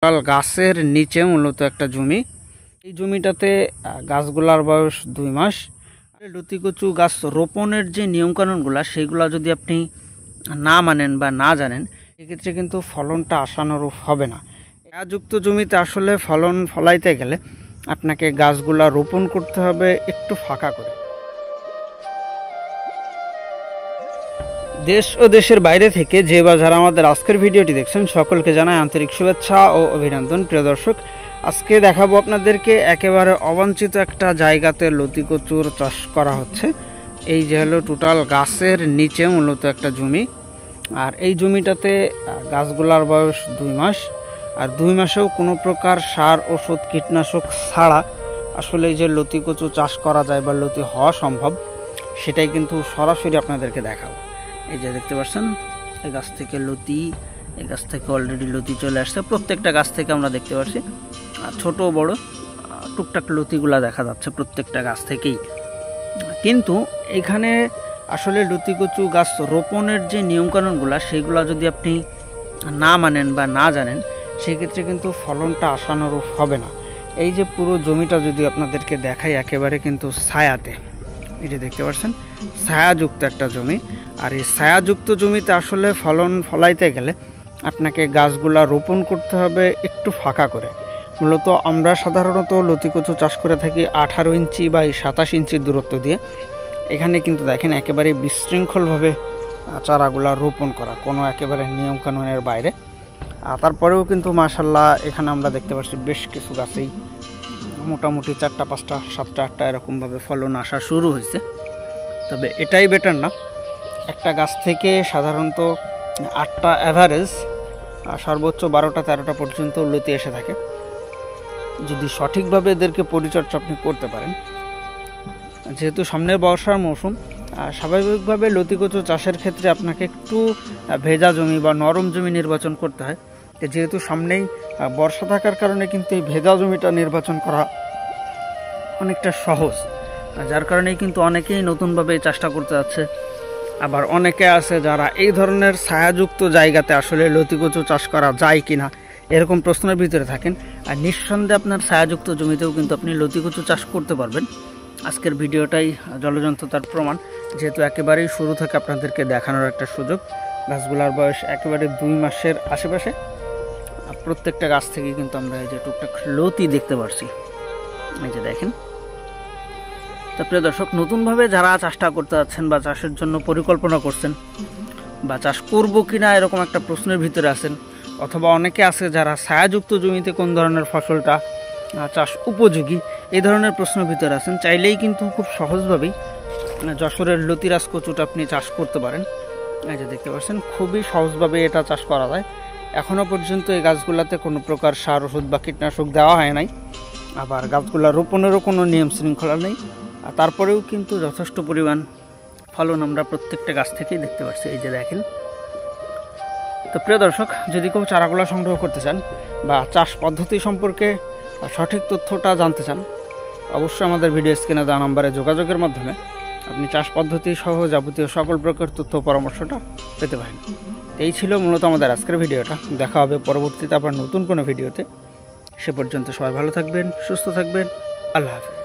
গাছের নিচে মূলত একটা জমি। এই জমিটাতে গাছগুলার বয়স 2 মাস। লতিকচু গাছ রোপণের যে নিয়মকানুনগুলো সেইগুলো যদি আপনি না মানেন বা না জানেন, সেক্ষেত্রে কিন্তু ফলনটা আশানুরূপ হবে না। ছায়াযুক্ত জমিতে আসলে ফলন ফলাইতে গেলে আপনাকে গাছগুলা রোপণ করতে হবে একটু ফাঁকা করে। দেশ ও দেশের বাইরে থেকে যে বা যারা আমাদের আজকের ভিডিওটি দেখছেন সকলকে জানাই আন্তরিক শুভেচ্ছা ও অভিনন্দন। প্রিয় দর্শক, আজকে দেখাবো আপনাদেরকে একেবারে অবাঞ্ছিত একটা জায়গাতে লতিকচুর চাষ করা হচ্ছে। এই যে হলো টোটাল গাছের নিচে মূলত একটা জমি, আর এই জমিটাতে গাছগুলার বয়স 2 মাস। আর 2 মাসেও কোনো প্রকার সার ওষুধ কীটনাশক ছাড়া আসলে এই যে লতিকচু চাষ করা যায় বা লতি হওয়া সম্ভব, সেটাই কিন্তু সরাসরি আপনাদেরকে দেখাবো। এই যে দেখতে পাচ্ছেন, এই গাছ থেকে লতি, এই গাছ থেকে অলরেডি লতি চলে আসছে। প্রত্যেকটা গাছ থেকে আমরা দেখতে পাচ্ছি ছোট বড় টুকটাক লতিগুলা দেখা যাচ্ছে প্রত্যেকটা গাছ থেকেই। কিন্তু এখানে আসলে লতিকচু গাছ রোপণের যে নিয়মকানুনগুলো সেইগুলো যদি আপনি না মানেন বা না জানেন, সেক্ষেত্রে কিন্তু ফলনটা আশানুরূপ হবে না। এই যে পুরো জমিটা যদি আপনাদেরকে দেখাই, একেবারে কিন্তু ছায়াতে, এই যে দেখতে পাচ্ছেন ছায়াযুক্ত একটা জমি। আর এই ছায়াযুক্ত জমিতে আসলে ফলন ফলাইতে গেলে আপনাকে গাছগুলা রোপণ করতে হবে একটু ফাঁকা করে। মূলত আমরা সাধারণত লতিকচু চাষ করে থাকি 18 ইঞ্চি বা 27 ইঞ্চির দূরত্ব দিয়ে। এখানে কিন্তু দেখেন একেবারে বিশৃঙ্খলভাবে চারাগুলা রোপণ করা, কোনো একেবারে নিয়মকানুনের বাইরে। তারপরেও কিন্তু মাশাল্লাহ এখানে আমরা দেখতে পাচ্ছি বেশ কিছু গাছেই মোটামুটি 4টা 5টা 7টা 8টা এরকমভাবে ফলন আসা শুরু হয়েছে। তবে এটাই বেটার না, একটা গাছ থেকে সাধারণত 8টা অ্যাভারেজ সর্বোচ্চ 12টা 13টা পর্যন্ত লতি এসে থাকে, যদি সঠিকভাবে এদেরকে পরিচর্যা আপনি করতে পারেন। যেহেতু সামনে বর্ষার মৌসুম, স্বাভাবিকভাবে লতিকচু চাষের ক্ষেত্রে আপনাকে একটু ভেজা জমি বা নরম জমি নির্বাচন করতে হয়। যেহেতু সামনেই বর্ষা থাকার কারণে কিন্তু এই ভেজা জমিটা নির্বাচন করা অনেকটা সহজ, যার কারণেই কিন্তু অনেকেই নতুনভাবে এই চাষটা করতে যাচ্ছে। আবার অনেকে আছে যারা এই ধরনের ছায়াযুক্ত জায়গাতে আসলে লতিকচু চাষ করা যায় কিনা এরকম প্রশ্নের ভিতরে থাকেন। আর নিঃসন্দেহে আপনার ছায়াযুক্ত জমিতেও কিন্তু আপনি লতিকচু চাষ করতে পারবেন। আজকের ভিডিওটাই জলযন্ত্রতার প্রমাণ, যেহেতু একেবারেই শুরু থেকে আপনাদেরকে দেখানোর একটা সুযোগ। গাছগুলার বয়স একেবারে 2 মাসের আশেপাশে। প্রত্যেকটা গাছ থেকে কিন্তু আমরা এই যে টুকটাক লতি দেখতে পাচ্ছি, এই যে দেখেন। তো প্রিয় দর্শক, নতুনভাবে যারা চাষটা করতে যাচ্ছেন বা চাষের জন্য পরিকল্পনা করছেন বা চাষ করব কিনা এরকম একটা প্রশ্নের ভিতরে আছেন, অথবা অনেকে আছে যারা ছায়াযুক্ত জমিতে কোন ধরনের ফসলটা চাষ উপযোগী এই ধরনের প্রশ্নের ভিতরে আছেন, চাইলেই কিন্তু খুব সহজভাবেই যশোরের লতিরাজ কচুটা আপনি চাষ করতে পারেন। এই যে দেখতে পাচ্ছেন খুবই সহজভাবে এটা চাষ করা যায়। এখনও পর্যন্ত এই গাছগুলোতে কোনো প্রকার সার ওষুধ বা কীটনাশক দেওয়া হয় নাই, আবার গাছগুলা রোপণেরও কোনো নিয়ম শৃঙ্খলা নেই। আর তারপরেও কিন্তু যথেষ্ট পরিমাণ ফলন আমরা প্রত্যেকটা গাছ থেকেই দেখতে পাচ্ছি, এই যে দেখেন। তো প্রিয় দর্শক, যদি কেউ চারাগুলা সংগ্রহ করতে চান বা চাষ পদ্ধতি সম্পর্কে সঠিক তথ্যটা জানতে চান, অবশ্যই আমাদের ভিডিও স্ক্রিনে দেওয়া নম্বরে যোগাযোগের মাধ্যমে আপনি চাষ পদ্ধতি সহ যাবতীয় সকল প্রকার তথ্য পরামর্শটা পেতে পারেন। এই ছিল মূলত আমাদের আজকের ভিডিওটা। দেখা হবে পরবর্তীতে আবার নতুন কোনো ভিডিওতে। সে পর্যন্ত সবাই ভালো থাকবেন, সুস্থ থাকবেন। আল্লাহ হাফেজ।